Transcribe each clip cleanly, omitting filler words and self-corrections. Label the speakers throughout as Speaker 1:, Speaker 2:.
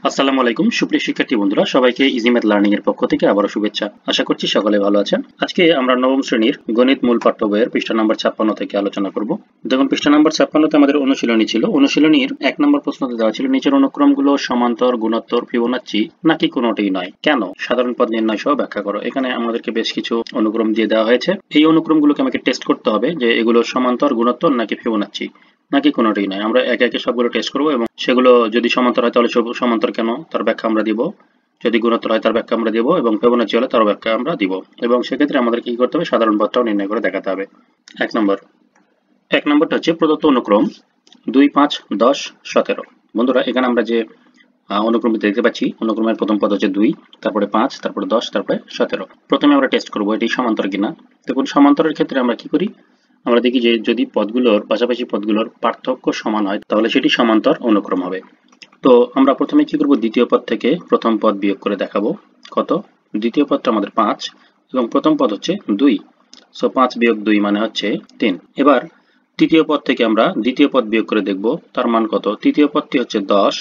Speaker 1: আসসালামু আলাইকুম সুপ্রিয় শিক্ষার্থী বন্ধুরা, সবাইকে ইজি ম্যাথ লার্নিং এর পক্ষ থেকে আবারও শুভেচ্ছা। আশা করছি সকলে ভালো আছেন। আজকে আমরা নবম শ্রেণীর গণিত মূল পাঠ্য বইয়ের পৃষ্ঠা নম্বর 56 থেকে আলোচনা করব। দেখুন, পৃষ্ঠা নম্বর 56তে আমাদের অনুশীলনী ছিল। অনুশীলনীর 1 নম্বর প্রশ্নতে দেওয়া ছিল নিচের অনুক্রমগুলো সমান্তর, গুণোত্তর, ফিবোনাচ্চি নাকি কোনোটিই নয়, কেন? সাধারণ পদ নির্ণয় সহ ব্যাখ্যা করো। এখানে আমাদেরকে বেশ কিছু অনুক্রম দিয়ে দেওয়া হয়েছে। এই অনুক্রমগুলোকে আমাকে টেস্ট করতে হবে যে এগুলো সমান্তর, গুণোত্তর নাকি ফিবোনাচ্চি নাকি কোনোটাই নয়। আমরা একে একে সবগুলো টেস্ট করব এবং সেগুলো যদি সমান্তর হয় তাহলে সমান্তর কেন তার ব্যাখ্যা আমরা দিব, যদি গুণোত্তর হয় তার ব্যাখ্যা আমরা দিব এবং ফিবোনাচ্চি হলে তার ব্যাখ্যা আমরা দিব। এবং সেক্ষেত্রে আমাদের কি করতে হবে, সাধারণ পদটাও নির্ণয় করে দেখাতে হবে। এক নম্বরটা হচ্ছে প্রদত্ত অনুক্রম 2, 5, 10, 17। বন্ধুরা, এখানে আমরা যে অনুক্রমটি দেখতে পাচ্ছি, অনুক্রমের প্রথম পদ হচ্ছে 2, তারপরে 5, তারপরে 10, তারপরে 17। প্রথমে আমরা টেস্ট করব এটি সমান্তর কিনা। দেখুন, সমান্তরের ক্ষেত্রে আমরা কি করি, আমরা দেখি যে যদি পদগুলোর পাশাপাশি পদগুলোর পার্থক্য সমান হয় তাহলে সেটি সমান্তর অনুক্রম হবে। তো আমরা প্রথমে কি করব, দ্বিতীয় পদ থেকে প্রথম পদ বিয়োগ করে দেখাবো। কত? দ্বিতীয় পদটা আমাদের 5 এবং প্রথম পদ হচ্ছে 2, সো 5 বিয়োগ 2 মানে হচ্ছে 3। এবার তৃতীয় পদ থেকে আমরা দ্বিতীয় পদ বিয়োগ করে দেখব, তার মান কত? তৃতীয় পদটি হচ্ছে 10,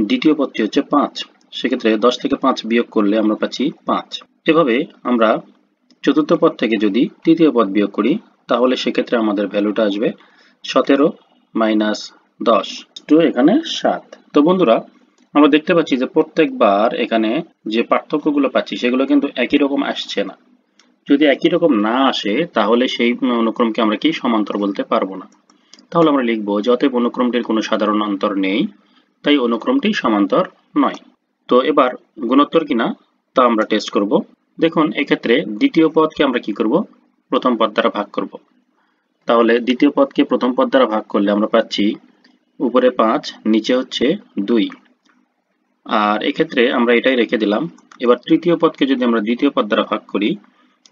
Speaker 1: দ্বিতীয় পদটি হচ্ছে 5, সেক্ষেত্রে 10 থেকে 5 বিয়োগ করলে আমরা পাচ্ছি 5। এভাবে আমরা চতুর্থ পদ থেকে যদি তৃতীয় পদ বিয়োগ করি তাহলে সেক্ষেত্রে আমাদের ভ্যালুটা আসবে 17 মাইনাস 10 টু এখানে 7। তো বন্ধুরা, আমরা দেখতে পাচ্ছি যে প্রত্যেকবার এখানে যে পার্থক্যগুলো পাচ্ছি সেগুলো কিন্তু একই রকম আসছে না। যদি একই রকম না আসে তাহলে সেই অনুক্রমকে আমরা কি সমান্তর বলতে পারবো না। তাহলে আমরা লিখবো যে অতএব অনুক্রমটির কোনো সাধারণ অন্তর নেই, তাই অনুক্রমটি সমান্তর নয়। তো এবার গুণোত্তর কিনা তা আমরা টেস্ট করব। দেখুন, এক্ষেত্রে দ্বিতীয় পদকে আমরা কি করব, প্রথম পদ দ্বারা ভাগ করব। তাহলে দ্বিতীয় পদকে প্রথম পদ দ্বারা ভাগ করলে আমরা পাচ্ছি উপরে 5, নিচে হচ্ছে 2, আর এক্ষেত্রে আমরা এটাই রেখে দিলাম। এবার তৃতীয় পদকে যদি আমরা দ্বিতীয় পদ দ্বারা ভাগ করি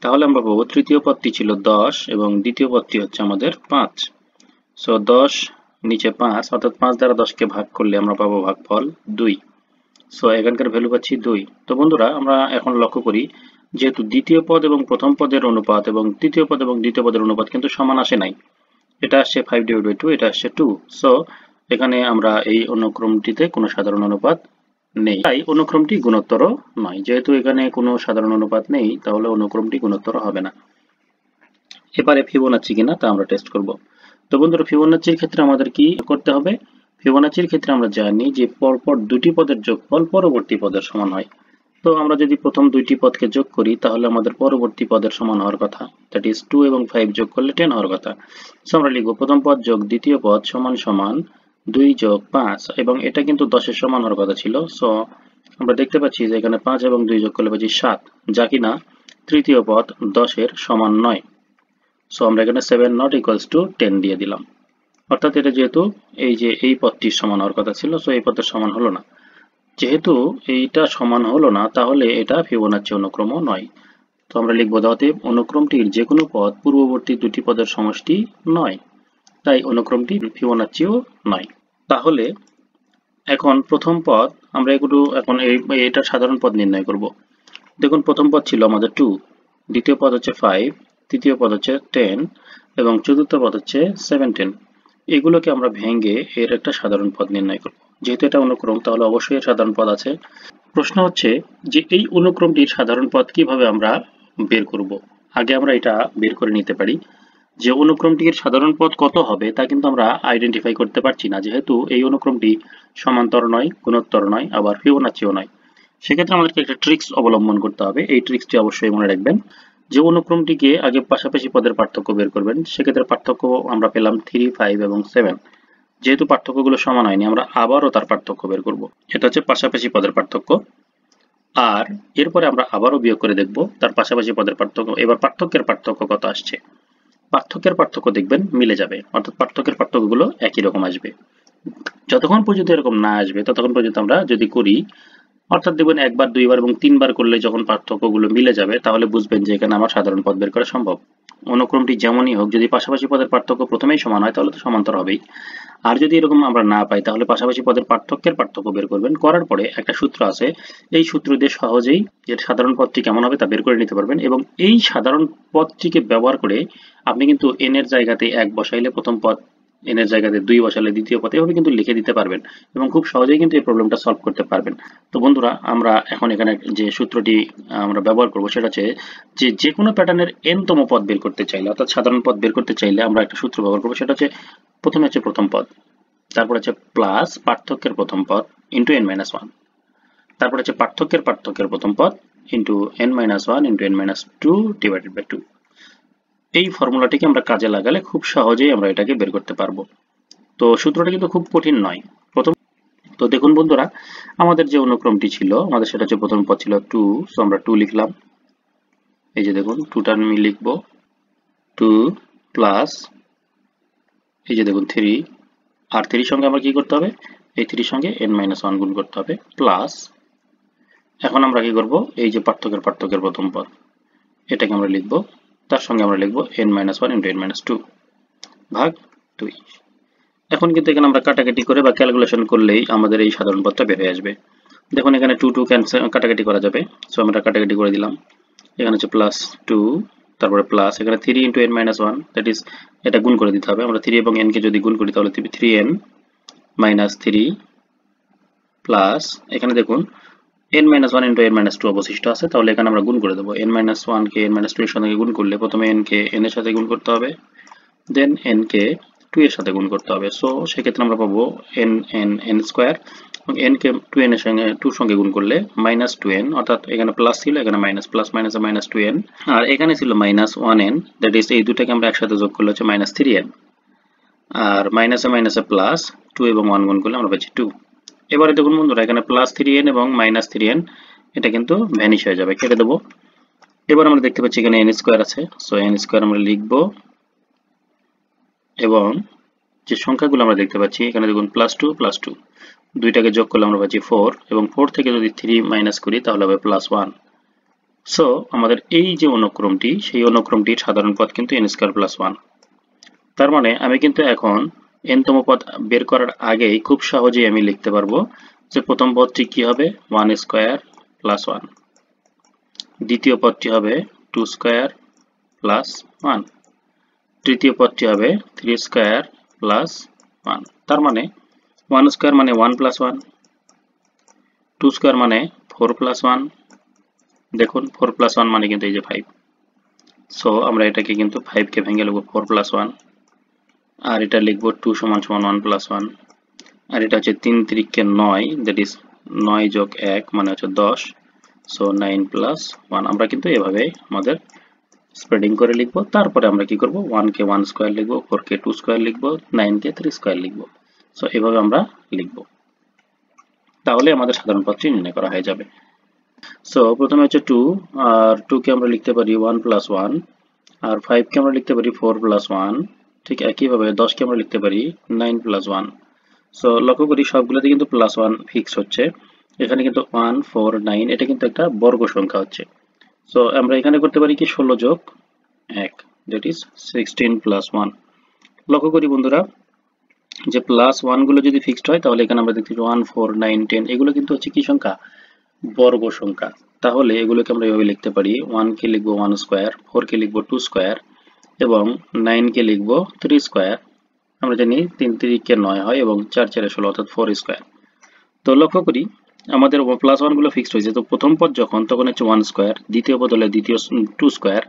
Speaker 1: তাহলে আমরা পাবো তৃতীয় পদটি ছিল 10 এবং দ্বিতীয় পদটি হচ্ছে আমাদের 5, সো 10 নিচে 5 অর্থাৎ 5 দ্বারা 10কে ভাগ করলে আমরা পাবো ভাগফল 2, সো এখানকার ভ্যালু পাচ্ছি 2। তো বন্ধুরা, আমরা এখন লক্ষ্য করি যেহেতু দ্বিতীয় পদ এবং প্রথম পদের অনুপাত এবং তৃতীয় পদ এবং দ্বিতীয় পদের অনুপাত কিন্তু সমান আসে নাই, এটা আসছে 5/2, এটা আসছে 2, সো এখানে আমরা এই অনুক্রমটিতে কোনো সাধারণ অনুপাত নেই, তাই অনুক্রমটি গুণোত্তর নয়। যেহেতু এখানে কোনো সাধারণ অনুপাত নেই তাহলে অনুক্রমটি গুণোত্তর হবে না। এবারে ফিবোনাচ্চি কিনা তা আমরা টেস্ট করব। তো বন্ধুরা, ফিবোনাচ্চির ক্ষেত্রে আমাদের কি করতে হবে? ফিবোনাচ্চির ক্ষেত্রে আমরা জানি যে পরপর দুটি পদের যোগফল পরবর্তী পদের সমান হয়। তো আমরা যদি প্রথম দুইটি পদকে যোগ করি তাহলে আমাদের পরবর্তী পদের সমান হওয়ার কথা, দ্যাট ইজ 2 এবং 5 যোগ করলে 10 হওয়ার কথা। সো আমরা লিখব প্রথম পদ যোগ দ্বিতীয় পদ সমান সমান 2 যোগ 5, এবং এটা কিন্তু 10 এর সমান হওয়ার কথা ছিল। সো আমরা দেখতে পাচ্ছি যে এখানে 5 এবং 2 যোগ করলে পাচ্ছি 7, যা কিনা তৃতীয় পদ 10 এর সমান নয়। সো আমরা এখানে 7 নট ইকুয়ালস টু 10 দিয়ে দিলাম, অর্থাৎ এটা যেহেতু এই যে এই পদটির সমান হওয়ার কথা ছিল, সো এই পদের সমান হলো না। যেহেতু এইটা সমান হলো না তাহলে এটা ফিবোনাচ্চি অনুক্রমও নয়। তো আমরা লিখব অতএব অনুক্রমটির যে কোনো পদ পূর্ববর্তী দুটি পদের সমষ্টি নয়, তাই অনুক্রমটি ফিবোনাচ্চিও নয়। তাহলে এখন প্রথম পদ আমরা এগুলো এখন এটা সাধারণ পদ নির্ণয় করব। দেখুন, প্রথম পদ ছিল আমাদের 2, দ্বিতীয় পদ হচ্ছে 5, তৃতীয় পদ হচ্ছে 10 এবং চতুর্থ পদ হচ্ছে 17। এগুলোকে আমরা ভেঙে এর একটা সাধারণ পদ নির্ণয় করব। যেহেতু এটা অনুক্রম তাহলে অবশ্যই এর সাধারণ পদ আছে। প্রশ্ন হচ্ছে যে এই অনুক্রমটির সাধারণ পদ কিভাবে আমরা বের করব। আগে আমরা এটা বের করে নিতে পারি যে অনুক্রমটির সাধারণ পদ কত হবে তা কিন্তু আমরা আইডেন্টিফাই করতে পারছি না, যেহেতু এই অনুক্রমটি সমান্তর নয়, গুণোত্তর নয়, আবার ফিবোনাচ্চিও নয়। সেক্ষেত্রে আমাদেরকে একটা ট্রিক্স অবলম্বন করতে হবে। এই ট্রিক্সটি অবশ্যই মনে রাখবেন যে অনুক্রমটিকে আগে পাশাপাশি পদের পার্থক্য বের করবেন। সেক্ষেত্রে পার্থক্য আমরা পেলাম 3, 5 এবং 7। যেহেতু পার্থক্যগুলো সমান হয়নি আমরা আবারও তার পার্থক্য বের করব। এটা হচ্ছে পাশাপাশি পদের পার্থক্য, আর এরপরে আমরা আবারও বিয়োগ করে দেখব তার পাশাপাশি পদের পার্থক্য। এবার পার্থক্যের পার্থক্য কত আসছে, পার্থক্যের পার্থক্য দেখবেন মিলে যাবে, অর্থাৎ পার্থক্যের পার্থক্যগুলো একই রকম আসবে। যতক্ষণ পর্যন্ত এরকম না আসবে ততক্ষণ পর্যন্ত আমরা যদি করি, অর্থাৎ দেখবেন একবার, দুইবার এবং তিনবার করলে যখন পার্থক্যগুলো মিলে যাবে তাহলে বুঝবেন যে এখানে আমার সাধারণ পদ বের করা সম্ভব। অনুক্রমটি যেমনই হোক, যদি পাশাপাশি পদের পার্থক্য প্রথমেই সমান হয় তাহলে তো সমান্তর হবেই। আর যদি এরকম আমরা না পাই তাহলে পাশাপাশি পদের পার্থক্যের পার্থক্য বের করবেন। করার পরে একটা সূত্র আছে, এই সূত্র দিয়ে সহজেই এর সাধারণ পদটি কেমন হবে তা বের করে নিতে পারবেন, এবং এই সাধারণ পদটিকে ব্যবহার করে আপনি কিন্তু n এর জায়গাতে 1 বসাইলে প্রথম পদ n এর জায়গাতে 2 বসালে দ্বিতীয় পদ, এভাবে কিন্তু লিখে দিতে পারবেন এবং খুব সহজেই কিন্তু এই প্রবলেমটা সলভ করতে পারবেন। তো বন্ধুরা, আমরা এখন এখানে যে সূত্রটি আমরা ব্যবহার করব সেটা হচ্ছে যে কোনো প্যাটার্নের n তম পদ বের করতে চাইলে, অর্থাৎ সাধারণ পদ বের করতে চাইলে আমরা একটা সূত্র ব্যবহার করব, সেটা হচ্ছে প্রথমে হচ্ছে প্রথম পদ, তারপর হচ্ছে প্লাস পার্থক্যের প্রথম পদ ইন্টু n-1, তারপর হচ্ছে পার্থক্যের প্রথম পদ into n-1 into n-2 divided by 2। এই ফর্মুলাটিকে আমরা কাজে লাগালে খুব সহজেই আমরা এটাকে বের করতে পারবো। তো সূত্রটা কিন্তু খুব কঠিন নয়। তো দেখুন বন্ধুরা, আমাদের যে অনুক্রমটি ছিল, আমাদের সেটা হচ্ছে প্রথম পদ ছিল 2, সো আমরা 2 লিখলাম। এই যে দেখুন 2টা আমি লিখবো 2 প্লাস, এই যে দেখুন 3, আর 3 সঙ্গে আমরা কি করতে হবে, এই 3 সঙ্গে n-1 গুণ করতে হবে, প্লাস এখন আমরা কি করব, এই যে পার্থক্যের প্রথম পদ এটাকে আমরা লিখবো, তার সঙ্গে আমরা লিখবো n-1 ইন্টু n-2 ভাগ 2। এখন কিন্তু এখানে আমরা কাটাকাটি করে বা ক্যালকুলেশন করলেই আমাদের এই সাধারণ পদটা বের হয়ে আসবে। দেখুন এখানে 2 ক্যান্সেল, কাটাকাটি করা যাবে, সো আমরা কাটাকাটি করে দিলাম। এখানে হচ্ছে প্লাস 2, তারপরে প্লাস এখানে 3 ইন্টু n-1, দ্যাট ইজ এটা গুণ করে দিতে হবে। আমরা 3 এবং n কে যদি গুণ করি তাহলে 3n মাইনাস 3 প্লাস এখানে দেখুন n-1 ইন্টু n-2 অবশিষ্ট আছে, তাহলে এখানে আমরা গুণ করে দেবো। n-1 কে n-2 এর সঙ্গে গুণ করলে প্রথমে n কে n এর সাথে গুণ করতে হবে, দেন n কে 2 এর সাথে গুণ করতে হবে। সো সেক্ষেত্রে আমরা পাবো n স্কোয়ার এবং n কে 2n এর সঙ্গে 2 সঙ্গে গুণ করলে মাইনাস 2n, অর্থাৎ এখানে প্লাস ছিল, এখানে মাইনাস, প্লাস মাইনাসে মাইনাস 2n, আর এখানে ছিল মাইনাস 1n, দ্যাট ইজ এই দুটাকে আমরা একসাথে যোগ করলে হচ্ছে মাইনাস 3n, আর মাইনাসে প্লাস 2 এবং 1 গুণ করলে আমরা পাচ্ছি 2। এবারে দেখুন বন্ধুরা, এখানে প্লাস 3n এবং মাইনাস 3n এটা কিন্তু ভ্যানিশ হয়ে যাবে, কেটে দেবো। এবার আমরা দেখতে পাচ্ছি এখানে n স্কোয়ার আছে, সো n স্কোয়ার আমরা লিখবো এবং যে সংখ্যাগুলো আমরা দেখতে পাচ্ছি এখানে দেখুন প্লাস টু, দুইটাকে যোগ করলে আমরা পাচ্ছি 4 এবং 4 থেকে যদি 3 মাইনাস করি তাহলে হবে প্লাস 1। সো আমাদের এই যে অনুক্রমটি, সেই অনুক্রমটির সাধারণ পদ কিন্তু n স্কোয়ার প্লাস 1। তার মানে আমি কিন্তু এখন n তম পদ বের করার আগেই খুব সহজেই আমি লিখতে পারবো যে প্রথম পদটি কি হবে 1 স্কোয়ার প্লাস 1, দ্বিতীয় পদটি হবে 2 স্কোয়ার প্লাস 1, তৃতীয় পদটি হবে 3 স্কোয়ার প্লাস 1। তার মানে 1 স্কোয়ার মানে 1 প্লাস 1, 2 স্কোয়ার মানে 4 প্লাস 1, দেখুন 4 প্লাস 1 মানে কিন্তু এই যে 5। সো আমরা এটাকে কিন্তু 5 কে ভেঙে লিখবো 4 প্লাস 1, আর এটা লিখবো 2 সমান সমান 1 প্লাস 1, আর এটা হচ্ছে 3 3 9, দ্যাট ইজ 9 যোগ 1 মানে হচ্ছে 10, সো 9 প্লাস 1। আমরা কিন্তু এভাবে আমাদের স্প্রেডিং করে লিখবো। তারপরে আমরা কি করব, 1 কে 1 স্কোয়ার লিখবো, 4 কে 2 স্কোয়ার লিখবো, 9 কে 3 স্কোয়ার লিখবো। সো এভাবে আমরা লিখবো, তাহলে আমাদের সাধারণ পদটি নির্ণয় করা হয়ে যাবে। সো প্রথমে হচ্ছে 2, আর 2 কে আমরা লিখতে পারি 1 প্লাস 1, আর 5 কে আমরা লিখতে পারি 4 প্লাস 1, ঠিক একইভাবে 10 কে আমরা লিখতে পারি 9 প্লাস 1। সো লক্ষ্য করি সবগুলোতে কিন্তু প্লাস 1 ফিক্স হচ্ছে, এখানে কিন্তু 1 4 9 এটা কিন্তু একটা বর্গ সংখ্যা হচ্ছে। সো আমরা এখানে করতে পারি কি 16 যোগ 1, দ্যাট ইজ 16 প্লাস 1। লক্ষ্য করি বন্ধুরা, যে প্লাস 1 গুলো যদি ফিক্সড হয় তাহলে এখানে আমরা দেখতে 1 4 9 10 এগুলো কিন্তু হচ্ছে কি সংখ্যা, বর্গ সংখ্যা। তাহলে এগুলোকে আমরা এভাবে লিখতে পারি, 1 কে লিখবো 1 স্কোয়ার, 4 কে লিখবো 2 স্কোয়ার এবং 9 কে লিখবো 3 স্কোয়ার। আমরা জানি 3 3 কে 9 হয় এবং 4 4 16 অর্থাৎ 4 স্কোয়ার। তো লক্ষ্য করি আমাদের প্লাস 1 গুলো ফিক্সড হয়েছে, তো প্রথম পদ যখন তখন হচ্ছে 1 স্কোয়ার, দ্বিতীয় পদ হলে 2 স্কোয়ার,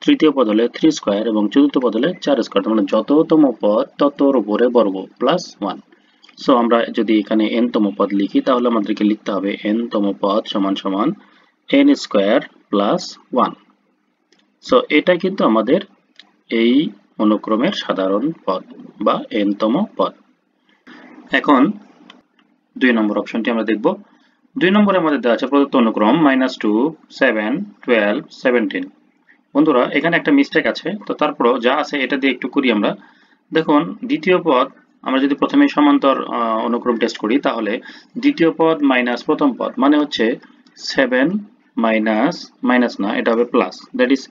Speaker 1: তৃতীয় পদ হলে 3 স্কোয়ার এবং চতুর্থ পদ হলে 4 স্কোয়ার, মানে যততম পদ ততর উপরে বর্গ প্লাস 1। সো আমরা যদি এখানে n তম পদ লিখি তাহলে আমাদেরকে লিখতে হবে n তম পদ সমান সমান n স্কোয়ার প্লাস 1। সো এটা কিন্তু আমাদের এই অনুক্রমের সাধারণ পদ বা n তম পদ। এখন 2 নম্বর অপশনটি আমরা দেখব। 2 নম্বরে আমাদের দেওয়া আছে প্রদত্ত অনুক্রম -2 7 12 17। বন্ধুরা এখানে একটা মিস্টেক আছে, তো তারপরও যা আছে এটা দিয়ে একটু করি আমরা। দেখুন দ্বিতীয় পদ আমরা যদি প্রথমে সমান্তর অনুক্রম টেস্ট করি তাহলে দ্বিতীয় পদ মাইনাস প্রথম পদ মানে হচ্ছে 7 মাইনাস, মাইনাস না এটা হবে প্লাস, দ্যাট ইজ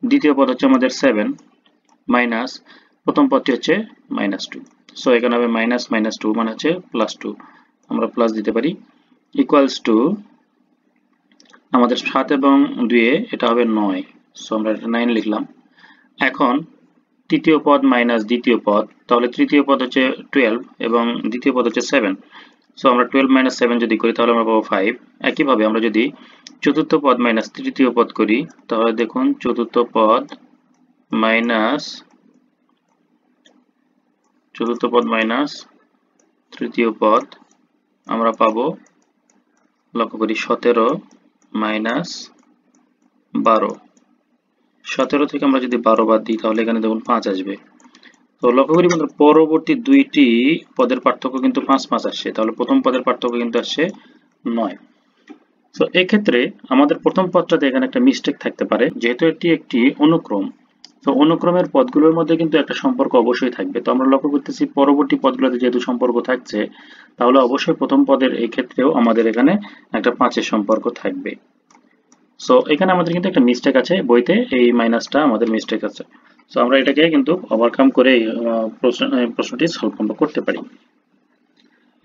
Speaker 1: দ্বিতীয় পদ হচ্ছে আমাদের 7 মাইনাস প্রথম পদটি হচ্ছে -2। সো এখানে হবে -2 মানে হচ্ছে +2, আমরা প্লাস দিতে পারি, ইকুয়ালস টু আমাদের 7 এবং 2 এটা হবে 9, সো আমরা এটা 9 লিখলাম। এখন তৃতীয় পদ মাইনাস দ্বিতীয় পদ, তাহলে তৃতীয় পদ হচ্ছে 12 এবং দ্বিতীয় পদ হচ্ছে 7। সো আমরা 12 মাইনাস 7 যদি করি তাহলে আমরা পাবো 5। একইভাবে আমরা যদি চতুর্থ পদ মাইনাস তৃতীয় পদ করি তাহলে দেখুন চতুর্থ পদ মাইনাস তৃতীয় পদ আমরা পাবো, লক্ষ্য করি 17 মাইনাস 12। 17 থেকে আমরা যদি 12 বাদ দিই তাহলে এখানে দেখুন 5 আসবে। তো লক্ষ্য করি বন্ধুরা পরবর্তী দুইটি পদের পার্থক্য কিন্তু 5 আসছে, তাহলে প্রথম পদের পার্থক্য কিন্তু আসছে 9। তো এক্ষেত্রে আমাদের প্রথম পদটাতে এখানে একটা মিস্টেক থাকতে পারে, যেহেতু এটি একটি অনুক্রম। তো অনুক্রমের পদগুলোর মধ্যে কিন্তু একটা সম্পর্ক অবশ্যই থাকবে। তো আমরা লক্ষ্য করতেছি পরবর্তী পদগুলোতে যেহেতু সম্পর্ক থাকছে, তাহলে অবশ্যই প্রথম পদের এই ক্ষেত্রেও আমাদের এখানে একটা 5-এর সম্পর্ক থাকবে। সো এখানে আমাদের কিন্তু একটা মিস্টেক আছে, বইতে এই মাইনাসটা আমাদের মিস্টেক আছে। সো আমরা এটাকে কিন্তু ওভারকাম করে প্রশ্নটি সলভ করতে পারি।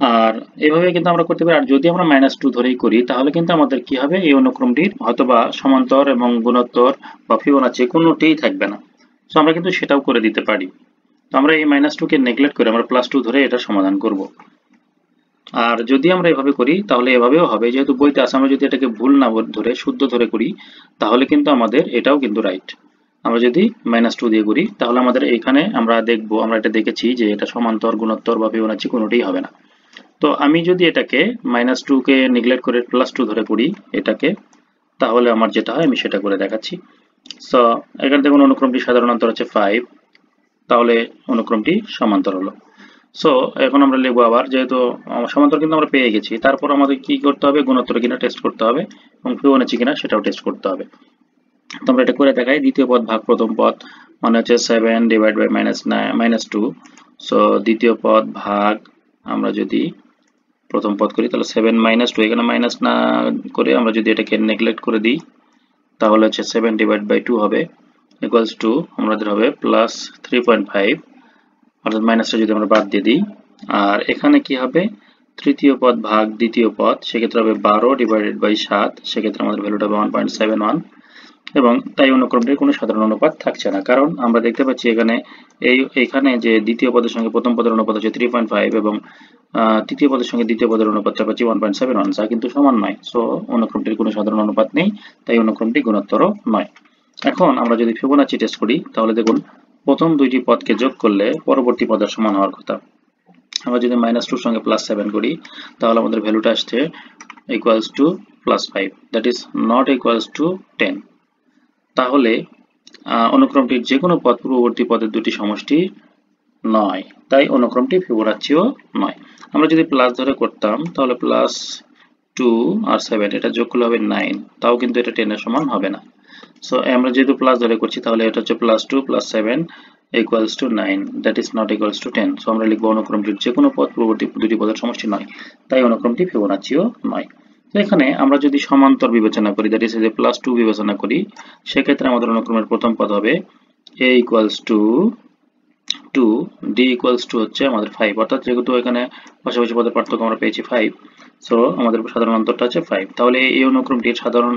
Speaker 1: আর এভাবে কিন্তু আমরা করতে পারি। আর যদি আমরা -2 ধরেই করি তাহলে কিন্তু আমাদের কি হবে, এই অনুক্রমটির হয়তোবা সমান্তর এবং গুণোত্তর বা ফিবোনাচি কোনোটিই থাকবে না। সো আমরা কিন্তু সেটাও করে দিতে পারি। তো আমরা এই -2 কে নেগলেক্ট করে আমরা +2 ধরে এটা সমাধান করব। আর যদি আমরা এভাবে করি তাহলে এভাবেও হবে, যেহেতু বইতে আছে। আমরা যদি এটাকে ভুল না ধরে শুদ্ধ ধরে করি তাহলে কিন্তু আমাদের এটাও কিন্তু রাইট। আমরা যদি -2 দিয়ে করি তাহলে আমাদের এখানে আমরা দেখব, আমরা এটা দেখেছি যে এটা সমান্তর, গুণোত্তর বা ফিবোনাচি কোনোটিই হবে না। তো আমি যদি এটাকে -2 কে নেগলেক্ট করে +2 ধরে করি এটাকে, তাহলে আমার যেটা হয় আমি সেটা করে দেখাচ্ছি। সো এখানে দেখুন অনুক্রমটি সাধারণ অন্তর হচ্ছে 5, তাহলে অনুক্রমটি সমান্তর হলো। সো এখন আমরা লিখবো আবার, যেহেতু সমান্তর কিন্তু আমরা পেয়ে গেছি, তারপর আমাদের কি করতে হবে, গুণোত্তর কিনা টেস্ট করতে হবে এবং ফিবোনাচি কিনা সেটাও টেস্ট করতে হবে। তো আমরা এটা করে দেখাই। দ্বিতীয় পদ ভাগ প্রথম পদ মানে হচ্ছে 7 ডিভাইড বাই -2। সো দ্বিতীয় পদ ভাগ আমরা যদি প্রথম পদ করি তাহলে 7 -2, এখানে মাইনাস না করে আমরা যদি এটাকে নেগলেক্ট করে দিই তাহলে হচ্ছে 7 ডিভাইড বাই 2 হবে ইকুয়ালস টু আমাদের হবে প্লাস 3.5, অর্থাৎ মাইনাসটা যদি আমরা বাদ দিয়ে দিই। আর এখানে কি হবে, তৃতীয় পদ ভাগ দ্বিতীয় পদ, সেক্ষেত্রে হবে 12 ডিভাইডেড বাই 7, সেক্ষেত্রে আমাদের ভ্যালুটা হবে 1.71। এবং তাই অনুক্রমটির কোনো সাধারণ অনুপাত থাকছে না, কারণ আমরা দেখতে পাচ্ছি এখানে যে দ্বিতীয় পদের সঙ্গে প্রথম পদের অনুপাত হচ্ছে 3.5 এবং তৃতীয় পদের সঙ্গে দ্বিতীয় পদের অনুপাতটা পাচ্ছি 1.71, যা কিন্তু সমান নয়। সো অনুক্রমটির কোনো সাধারণ অনুপাত নেই, তাই অনুক্রমটি গুণোত্তরও নয়। এখন আমরা যদি ফিবোনাচি টেস্ট করি তাহলে দেখুন প্রথম দুইটি পদকে যোগ করলে পরবর্তী পদের সমান হওয়ার কথা। আমরা যদি -2 সঙ্গে +7 করি তাহলে আমাদের ভ্যালুটা আসছে equals to +5, that is not equals to 10। তাহলে অনুক্রমটির যে কোনো পদ পূর্ববর্তী পদের দুটি সমষ্টি নয়, তাই অনুক্রমটি ফিবোনাচিও নয়। আমরা যদি প্লাস ধরে করতাম তাহলে +2 আর 7 এটা যোগ করলে হবে 9, তাও কিন্তু এটা 10 এর সমান হবে না। সো আমরা যেহেতু প্লাস ধরে করছি তাহলে এটা হচ্ছে +2 + 7 equals to 9, that is not equals to 10। So আমরা লিখব অনুক্রমটির যে কোনো পদ পূর্ববর্তী দুটি পদের সমষ্টি নয়, তাই অনুক্রমটি ফিবোনাচিও নয়। তো এখানে আমরা যদি সমান্তর বিবেচনা করি, দ্যাট ইজ যে +2 বিবেচনা করি, সেক্ষেত্রে আমাদের অনুক্রমের প্রথম পদ হবে a equals to 2, d equals to হচ্ছে আমাদের 5, অর্থাৎ যেহেতু এখানে পাশাপাশি পদের পার্থক্য আমরা পেয়েছি 5, সো আমাদের সাধারণ অন্তরটা হচ্ছে 5। তাহলে এই অনুক্রমটির সাধারণ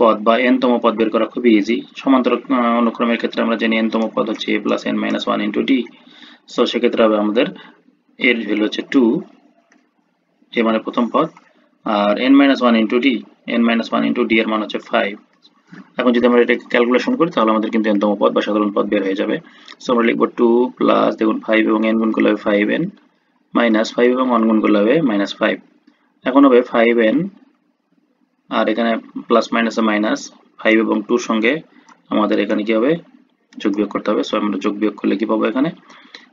Speaker 1: পদ বা n-তম পদ বের করা খুবই ইজি। সমান্তর অনুক্রমের ক্ষেত্রে আমরা জানি n-তম পদ হচ্ছে a plus n minus 1 into d। So সেক্ষেত্রে হবে আমাদের এর ভ্যালু হচ্ছে 2, a মানে প্রথম পদ, আর n minus 1 into d, n minus 1 into d এর মান হচ্ছে 5। এখন যদি আমরা এটাকে ক্যালকুলেশন করি তাহলে আমাদের কিন্তু n-তম পদ বা সাধারণ পদ বের হয়ে যাবে। সো আমরা লিখব 2 প্লাস দেখুন 5 এবং n গুণ করলে হবে 5n মাইনাস 5 এবং 1 গুণ করলে হবে -5। এখন হবে 5n, আর এখানে প্লাস মাইনাসে মাইনাস, 5 এবং 2 সঙ্গে আমাদের এখানে কি হবে, যোগ বিয়োগ করতে হবে। সো আমরা যোগ বিয়োগ করলে কি পাবো, এখানে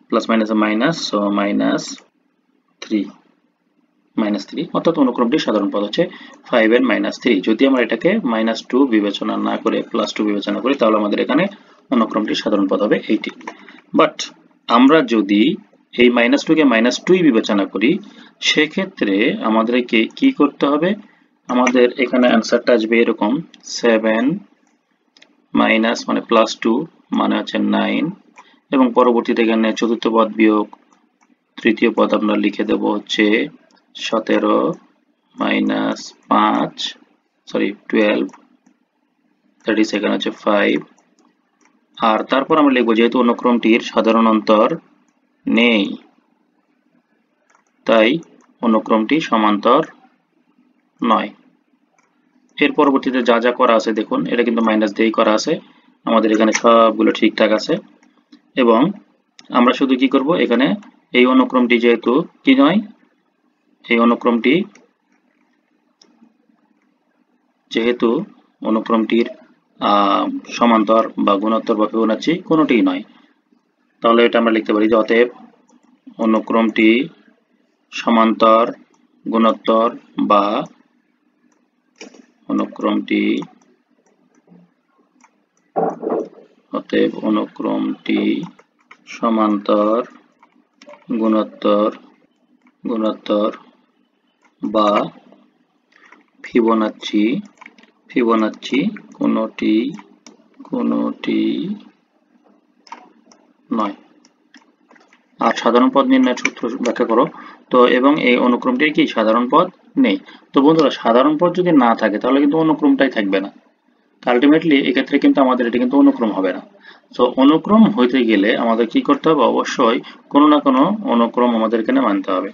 Speaker 1: প্লাস মাইনাসে মাইনাস, সো -3, অর্থাৎ অনুক্রমটির সাধারণ পদ হচ্ছে 5n - 3। যদি আমরা এটাকে -2 বিবেচনা না করে +2 বিবেচনা করি তাহলে আমাদের এখানে অনুক্রমটির সাধারণ পদ হবে 80। বাট আমরা যদি এই -2 কে -2 বিবেচনা করি, সেক্ষেত্রে আমাদেরকে কি করতে হবে, আমাদের এখানে অ্যান্সারটা আসবে এরকম 7 মাইনাস মানে +2 মানে হচ্ছে 9, এবং পরবর্তীতে এখানে চতুর্থ পদ বিয়োগ তৃতীয় পদ আমরা লিখে দেব হচ্ছে 17 মাইনাস 12, দ্যাট ইজ এখানে হচ্ছে 5 আর তারপর আমরা লিখব যেহেতু অনুক্রমটির সাধারণ অন্তর নেই তাই অনুক্রমটি সমান্তর নয়। এর পরবর্তীতে যা যা করা আছে দেখুন, এটা কিন্তু মাইনাস দিয়েই করা আছে, আমাদের এখানে সবগুলো ঠিকঠাক আছে। এবং আমরা শুধু কি করব, এখানে এই অনুক্রমটি যেহেতু কি নয়, এই অনুক্রমটি যেহেতু অনুক্রমটির সমান্তর বা গুণোত্তর বা ফিবোনাচ্চি কোনোটিই নয়, তাহলে এটা আমরা লিখতে পারি যে অতএব অনুক্রমটি সমান্তর গুণোত্তর বা অনুক্রমটি সমান্তর গুণোত্তর বা ফিবোনাচ্চি কোনোটি নয়। আর সাধারণ পদ নির্ণয়ের সূত্র ব্যাখ্যা করো। তো এবং এই অনুক্রমটির কি সাধারণ পদ নেই। তো বন্ধুরা, সাধারণ পদ যদি না থাকে তাহলে কিন্তু অনুক্রমটাই থাকবে না। আলটিমেটলি এক্ষেত্রে কিন্তু আমাদের এটা কিন্তু অনুক্রম হবে না। তো অনুক্রম হইতে গেলে আমাদের কি করতে হবে, অবশ্যই কোনো না কোনো অনুক্রম আমাদের এখানে মানতে হবে।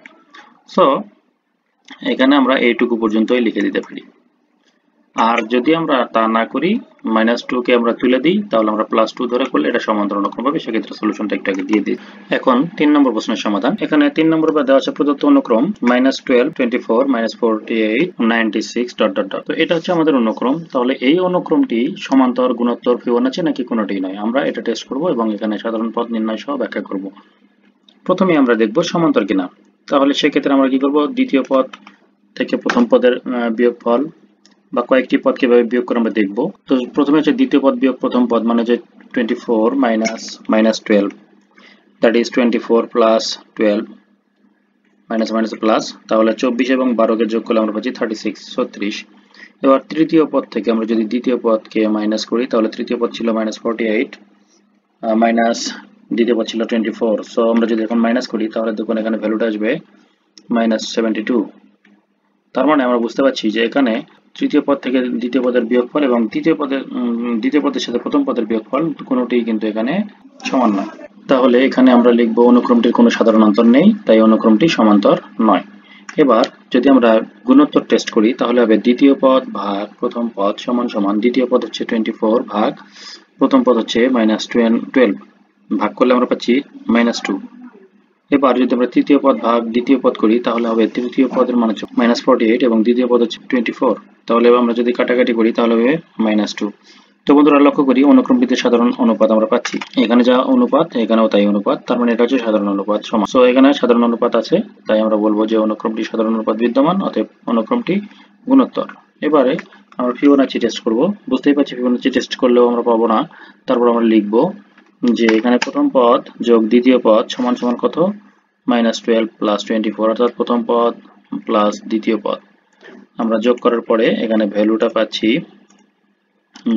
Speaker 1: সো এখানে আমরা এইটুকু পর্যন্তই লিখে দিতে পারি। আর যদি আমরা তা না করি, -2 কে আমরা তুলে দিই, তাহলে আমরা +2 ধরে করলে এটা সমান্তর অনুক্রম হবে। সেক্ষেত্রে সলিউশনটা একটু আগে দিয়ে দিই। এখন 3 নম্বর প্রশ্নের সমাধান। এখানে 3 নম্বর দেওয়া আছে প্রদত্ত অনুক্রম -12, 24, -48, 96 ... তো এটা হচ্ছে আমাদের অনুক্রম। তাহলে এই অনুক্রমটি সমান্তর, গুণোত্তর, ফিবোনাচ্চি নাকি কোনোটিই নয়, আমরা এটা টেস্ট করব এবং এখানে সাধারণ পদ নির্ণয় সহ ব্যাখ্যা করব। প্রথমে আমরা দেখব সমান্তর কিনা। তাহলে সেক্ষেত্রে আমরা কি করব, দ্বিতীয় পদ থেকে প্রথম পদের বিয়োগফল বা কয়েকটি পদ কিভাবে বিয়োগ করে আমরা দেখব। তো প্রথমে হচ্ছে দ্বিতীয় পদ বিয়োগ প্রথম পদ, মানে যে 24 -12, দ্যাট ইজ 24 + 12 মাইনাস প্লাস, তাহলে 24 এবং 12 কে যোগ করলে আমরা পাচ্ছি 36, 36। এবার তৃতীয় পদ থেকে আমরা যদি দ্বিতীয় পদকে মাইনাস করি, তাহলে তৃতীয় পদ ছিল -48 মাইনাস দ্বিতীয় পদ ছিল 24। সো আমরা যদি এখন মাইনাস করি তাহলে দেখুন এখানে ভ্যালুটা আসবে -72। তার মানে আমরা বুঝতে পারছি যে এখানে তৃতীয় পদ থেকে দ্বিতীয় পদের বিয়োগফল এবং দ্বিতীয় পদের সাথে প্রথম পদের বিয়োগফল কোনোটিই কিন্তু এখানে সমান নয়। তাহলে এখানে আমরা লিখব অনুক্রমটির কোনো সাধারণ অন্তর নেই, তাই অনুক্রমটি সমান্তর নয়। এবার যদি আমরা গুণোত্তর টেস্ট করি তাহলে হবে দ্বিতীয় পদ ভাগ প্রথম পদ সমান সমান দ্বিতীয় পদ হচ্ছে 24 ভাগ প্রথম পদ হচ্ছে -12, ভাগ করলে আমরা পাচ্ছি -2। এবার যদি আমরা তৃতীয় পদ ভাগ দ্বিতীয় পদ করি তাহলে হবে তৃতীয় পদের মান হচ্ছে -48 এবং দ্বিতীয় পদ হচ্ছে 24। তাহলে আমরা যদি কাটাকাটি করি তাহলে হবে -2। তো বন্ধুরা, লক্ষ্য করি অনুক্রমটিতে সাধারণ অনুপাত আমরা পাচ্ছি। এখানে যা অনুপাত এখানেও তাই অনুপাত, তার মানে এটা হচ্ছে সাধারণ অনুপাত সমান। সো এখানে সাধারণ অনুপাত আছে, তাই আমরা বলবো যে অনুক্রমটি সাধারণ অনুপাত বিদ্যমান, অতএব অনুক্রমটি গুণোত্তর। এবারে আমরা ফিবোনাচ্চি টেস্ট করব। বুঝতেই পারছি ফিবোনাচ্চি টেস্ট করলেও আমরা পাবো না। তারপর আমরা লিখব যে এখানে প্রথম পদ যোগ দ্বিতীয় পদ সমান সমান কত, -12 + 24, অর্থাৎ প্রথম পদ প্লাস দ্বিতীয় পদ। আমরা যোগ করার পরে এখানে ভ্যালুটা পাচ্ছি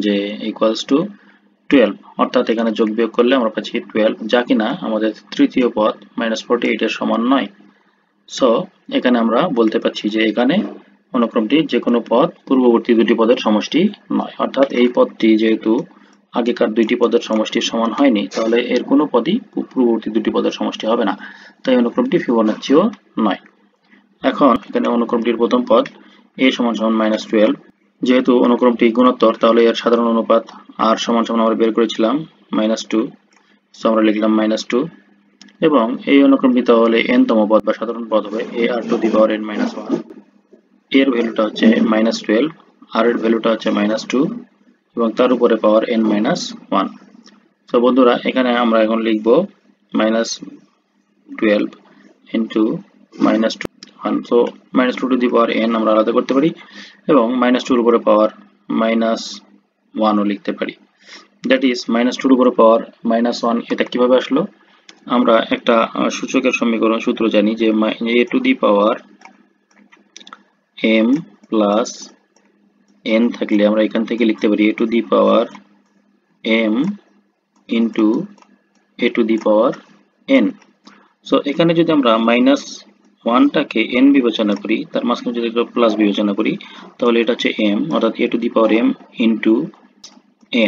Speaker 1: যে =12, অর্থাৎ এখানে যোগ বিয়োগ করলে আমরা পাচ্ছি 12, যা কিনা আমাদের তৃতীয় পদ -48 এর সমান নয়। সো এখানে আমরা বলতে পারছি যে এখানে অনুক্রমটি যে কোনো পদ পূর্ববর্তী দুটি পদের সমষ্টি নয়, অর্থাৎ এই পদটি যেহেতু আগেকার দুইটি পদের সমষ্টির সমান হয়নি, তাহলে এর কোনো পদই পূর্ববর্তী দুটি পদের সমষ্টি হবে না, তাই অনুক্রমটি ফিবোনাচ্চিও নয়। এখন এখানে অনুক্রমটির প্রথম পদ a = -12, যেহেতু অনুক্রমটি গুণোত্তর তাহলে এর সাধারণ অনুপাত r = আমরা বের করেছিলাম -2, সো আমরা লিখলাম -2। এবং এই অনুক্রমটি তাহলে n তম পদ বা সাধারণ পদ হবে ar⁻n-1, এর ভ্যালুটা হচ্ছে -12, আর এর ভ্যালুটা হচ্ছে -2 এবং তার উপরে পাওয়ার n-1। তো বন্ধুরা, এখানে আমরা এখন লিখব -12 × -2, সো -2n আমরা আলাদা করতে পারি এবং -2 এর উপরে পাওয়ার -1 ও লিখতে পারি। দ্যাট ইজ -2 এর উপরে পাওয়ার -1। এটা কিভাবে আসলো? আমরা একটা সূচকের সমীকরণ সূত্র জানি যে a⁻m + n থাকলে আমরা এখান থেকে লিখতে পারি a⁻m × a⁻n। সো এখানে যদি আমরা -1টাকে n বিবেচনা করি, তার মাঝখানে যদি একটা প্লাস বিবেচনা করি, তাহলে এটা হচ্ছে m, অর্থাৎ a⁻m ×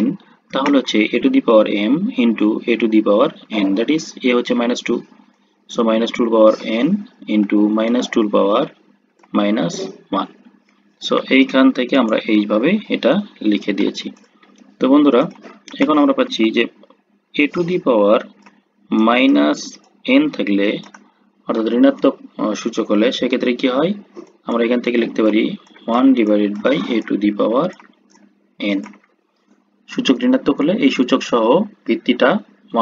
Speaker 1: n। তাহলে হচ্ছে a to the power m into a to the power n, that is a হচ্ছে -2, সো -2 পাওয়ার n ইন্টু -2 পাওয়ার -1। সো এইখান থেকে আমরা এইভাবে এটা লিখে দিয়েছি। তো বন্ধুরা এখন আমরা পাচ্ছি যে a to the power -n থাকলে অর্থাৎ ঋণাত্মক সূচক হলে সেক্ষেত্রে কি হয়, আমরা এখান থেকে লিখতে পারি 1 divided by a to the power n। সূচক ঋণাত্মক হলে এই সূচক সহ ভিত্তিটা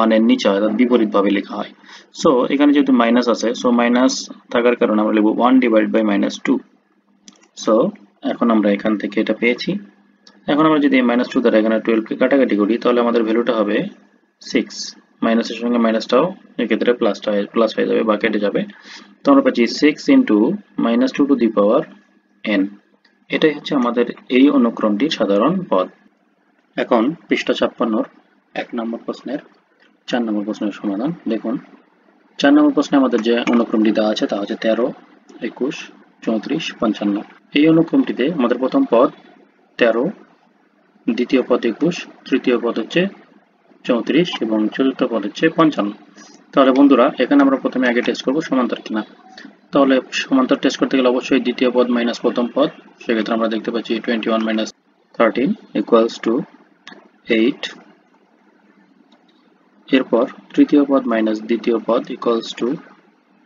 Speaker 1: 1 এর নিচে হয়, অর্থাৎ বিপরীত ভাবে লেখা হয়। সো এখানে যেহেতু মাইনাস আছে, সো মাইনাস থাকার কারণে আমরা লিখব 1 ডিভাইডেড বাই -2। সো এখন আমরা এখান থেকে এটা পেয়েছি। এখন আমরা যদি -2 দ্বারা এখানে 12 কে কাটাকাটি করি তাহলে আমাদের ভ্যালুটা হবে 6, মাইনাসের সঙ্গে মাইনাসটাও এক্ষেত্রে প্লাস হয়ে যাবে বা কেটে যাবে। তো আমরা পাচ্ছি 6 into -2 two the power n। এটাই হচ্ছে আমাদের এই অনুক্রমটির সাধারণ পদ। এখন পৃষ্ঠা 56-র 1 নম্বর প্রশ্নের 4 নম্বর প্রশ্নের সমাধান দেখুন। 4 নম্বর প্রশ্নে আমাদের যে অনুক্রমটি দেওয়া আছে তা হচ্ছে 13, 21, 34, 55। এই অনুক্রমটিতে আমাদের প্রথম পদ 13, দ্বিতীয় পদ 21, তৃতীয় পদ হচ্ছে 34 এবং চতুর্থ পদ হচ্ছে 55। তাহলে বন্ধুরা এখানে আমরা প্রথমে আগে টেস্ট করব সমান্তর কিনা। তাহলে সমান্তর টেস্ট করতে গেলে অবশ্যই দ্বিতীয় পদ মাইনাস প্রথম পদ, সেক্ষেত্রে আমরা দেখতে পাচ্ছি 21 মাইনাস 13 ইকুয়ালস টু 8। এরপর তৃতীয় পদ মাইনাস দ্বিতীয় পদ ইকুয়ালস টু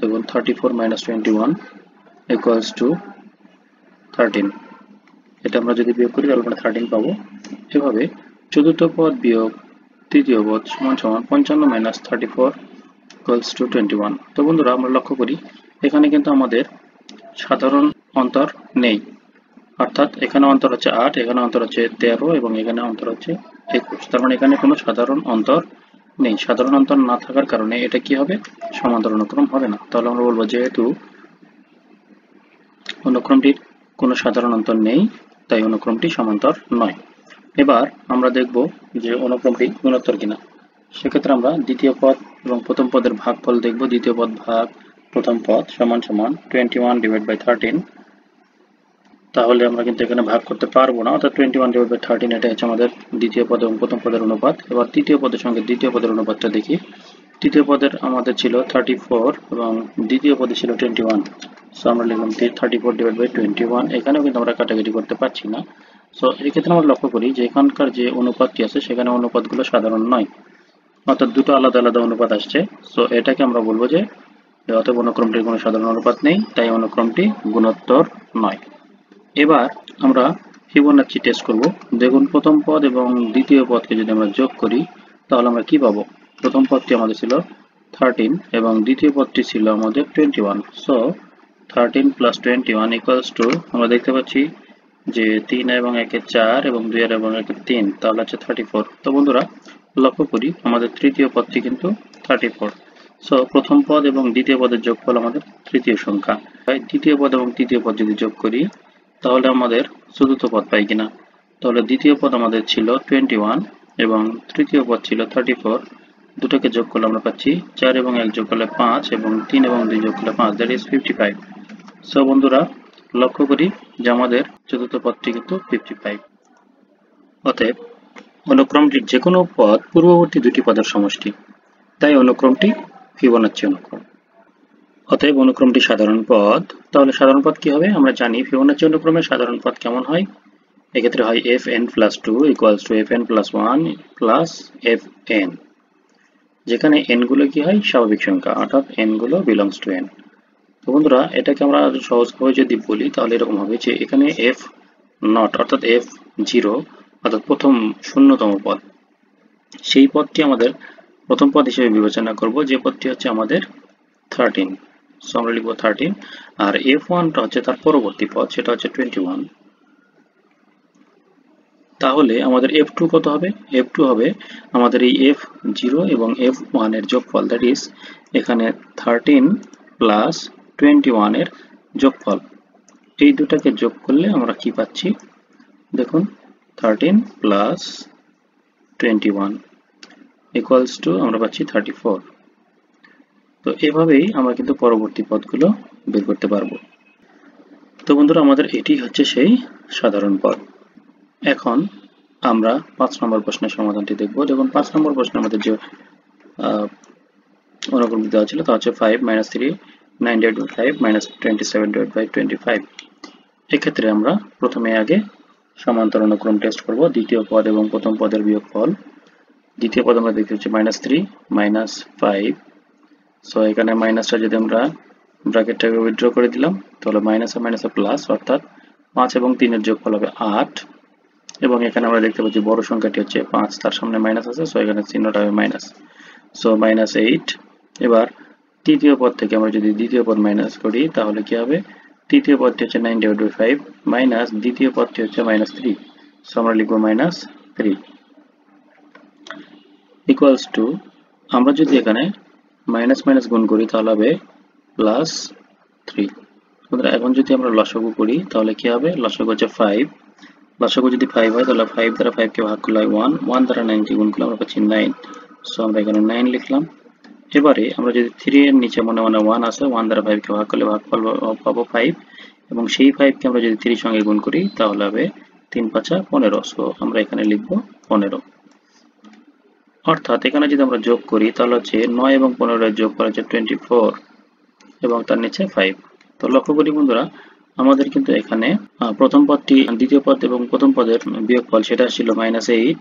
Speaker 1: দেখুন 34 মাইনাস 21 ইকুয়ালস টু 13। এটা আমরা যদি বিয়োগ করি তাহলে আমরা 13 পাবো। এভাবে চতুর্থ পদ বিয়োগ তৃতীয় পদ সমান সমান 55 মাইনাস 34 ইকুয়ালস টু 21। তো বন্ধুরা আমরা লক্ষ্য করি এখানে কিন্তু আমাদের সাধারণ অন্তর নেই, অর্থাৎ এখানে অন্তর হচ্ছে 8, এখানে অন্তর হচ্ছে 13 এবং এখানে অন্তর হচ্ছে 21। তার মানে এখানে কোনো সাধারণ অন্তর নেই। সাধারণ অন্তর না থাকার কারণে এটা কি হবে, সমান্তর অনুক্রম হবে না। তাহলে আমরা বলবো যেহেতু অনুক্রমটির কোনো সাধারণ অন্তর নেই তাই অনুক্রমটি সমান্তর নয়। এবার আমরা দেখব যে অনুক্রমটি গুণোত্তর কিনা। সেক্ষেত্রে আমরা দ্বিতীয় পদ এবং প্রথম পদের ভাগফল দেখব। দ্বিতীয় পদ ভাগ প্রথম পদ সমান সমান 21 ডিভাইড বাই 13। তাহলে আমরা কিন্তু এখানে ভাগ করতে পারবো না, অর্থাৎ 21 ডিভাইড বাই 13 এটা হচ্ছে আমাদের দ্বিতীয় পদ এবং প্রথম পদের অনুপাত। এবার তৃতীয় পদের সঙ্গে দ্বিতীয় পদের অনুপাতটা দেখি। তৃতীয় পদের আমাদের ছিল 34 এবং দ্বিতীয় পদে ছিল 21। সো আমরা লিখলাম 34 ডিভাইড বাই 21। এখানেও কিন্তু আমরা কাটাকাটি করতে পারছি না। সো এই ক্ষেত্রে আমরা লক্ষ্য করি যে এখানকার যে অনুপাতটি আছে সেখানে অনুপাতগুলো সাধারণ নয়, অর্থাৎ দুটো আলাদা আলাদা অনুপাত আসছে। সো এটাকে আমরা বলবো যে অতএব অনুক্রমটির কোনো সাধারণ অনুপাত নেই, তাই অনুক্রমটি গুণোত্তর নয়। এবার আমরা ফিবোনাচ্চি টেস্ট করব। দেখুন প্রথম পদ এবং দ্বিতীয় পদকে যদি আমরা যোগ করি তাহলে আমরা কি পাবো। প্রথম পদটি আমাদের ছিল 13 এবং দ্বিতীয় পদটি ছিল আমাদের 21। সো 13 প্লাস 21 ইকুয়ালস টু আমরা দেখতে পাচ্ছি যে 3 এবং 1 এর 4 এবং 2 এবং 1 এর 3, তাহলে হচ্ছে 34। তো বন্ধুরা লক্ষ্য করি আমাদের তৃতীয় পদটি কিন্তু 34। সো প্রথম পদ এবং দ্বিতীয় পদের যোগফল আমাদের তৃতীয় সংখ্যা। দ্বিতীয় পদ এবং তৃতীয় পদ যদি যোগ করি তাহলে আমাদের চতুর্থ পদ পাই কিনা। তাহলে দ্বিতীয় পদ আমাদের ছিল 21 এবং তৃতীয় পদ ছিল 34। দুটোকে যোগ করলে আমরা পাচ্ছি 4 এবং 1 যোগ করলে 5 এবং 3 এবং 2 যোগ করলে 5, দ্যাট ইজ 55। সো বন্ধুরা লক্ষ্য করি যে আমাদের চতুর্থ পদটি কিন্তু 55। অতএব অনুক্রমটির যে কোনো পদ পূর্ববর্তী দুটি পদের সমষ্টি, তাই অনুক্রমটি ফিবোনাচ্চি অনুক্রম। অতএব অনুক্রমটি সাধারণ পদ। তাহলে সাধারণ পদ কি হবে, আমরা জানি ফিবোনাচ্চি অনুক্রমে সাধারণ পদ কেমন হয়। এক্ষেত্রে হয় fn plus 2 equals to fn plus 1 plus fn, যেখানে n গুলো কি হয় স্বাভাবিক সংখ্যা, অর্থাৎ n গুলো বিলংস টু n। তো বন্ধুরা এটাকে আমরা সহজভাবে যদি বলি তাহলে এরকম হবে যে এখানে f নট অর্থাৎ f0 অর্থাৎ প্রথম শূন্যতম পদ, সেই পদটি আমাদের প্রথম পদ হিসেবে বিবেচনা করব, যে পদটি হচ্ছে আমাদের 13। সো আমরা লিখব 13 আর f1টা হচ্ছে তার পরবর্তী পদ, সেটা হচ্ছে 21। তাহলে আমাদের f2 কত হবে, f2 হবে আমাদের এই f0 এবং f1 এর যোগফল, দ্যাট ইজ এখানে 13 প্লাস 21 এর যোগফল। এই দুটাকে যোগ করলে আমরা কি পাচ্ছি দেখুন 13 প্লাস 21 ইকুয়ালস টু আমরা পাচ্ছি 34। তো এভাবেই আমরা কিন্তু পরবর্তী পদগুলো বের করতে পারবো। তো বন্ধুরা আমাদের এটি হচ্ছে সেই সাধারণ পদ। এখন আমরা 5 নম্বর প্রশ্নের সমাধানটি দেখব। দেখুন 5 নম্বর প্রশ্নে আমাদের যে অনুক্রমটি দেওয়া ছিল তা হচ্ছে 5 - 3 9/5 - 27/25। এক্ষেত্রে আমরা প্রথমে আগে সমান্তর অনুক্রম টেস্ট করব। দ্বিতীয় পদ এবং প্রথম পদের বিয়োগফল। দ্বিতীয় পদ আমরা দেখতে হচ্ছে -3 - 5। সো এখানে মাইনাসটা যদি আমরা ব্র্যাকেটটাকে উইথড্র করে দিলাম তাহলে মাইনাসে মাইনাসে প্লাস, অর্থাৎ 5 এবং 3 এর যোগফল হবে 8। এবং এখানে আমরা দেখতে পাচ্ছি বড় সংখ্যাটি হচ্ছে 5, তার সামনে মাইনাস আছে, সো এখানে চিহ্নটা হবে মাইনাস, সো -8। এবার তৃতীয় পদ থেকে আমরা যদি দ্বিতীয় পদ মাইনাস করি তাহলে কি হবে, তৃতীয় পদটি হচ্ছে 9/5 মাইনাস দ্বিতীয় পদটি হচ্ছে -3, সো আমরা লিখব -3 ইকুয়ালস টু, আমরা যদি এখানে মাইনাস মাইনাস গুণ করি তাহলে হবে +3। এখন যদি আমরা লসাগু করি তাহলে কি হবে, লসাগু হচ্ছে 5, লসাগু যদি 5 হয় তাহলে 5 দ্বারা 5 কে ভাগ করলে হয় 1, 1 দ্বারা 9 কে গুণ করলে আমরা পাচ্ছি 9, সো আমরা এখানে 9 লিখলাম। এবারে আমরা যদি 3 এর নিচে মনে মনে 1 আছে, 1 দ্বারা 5 কে ভাগ করলে ভাগফল পাবো 5, এবং সেই 5 কে আমরা যদি 3 সঙ্গে গুণ করি তাহলে হবে 3 × 5 = 15, সো আমরা এখানে লিখব 15। অর্থাৎ এখানে যদি আমরা যোগ করি তাহলে হচ্ছে 9 এবং 15 এর যোগ করা হচ্ছে 24 এবং তার নিচে 5। তো লক্ষ্য করি বন্ধুরা, আমাদের কিন্তু এখানে প্রথম পদটি দ্বিতীয় পদ এবং প্রথম পদের বিয়োগফল সেটা ছিল -8,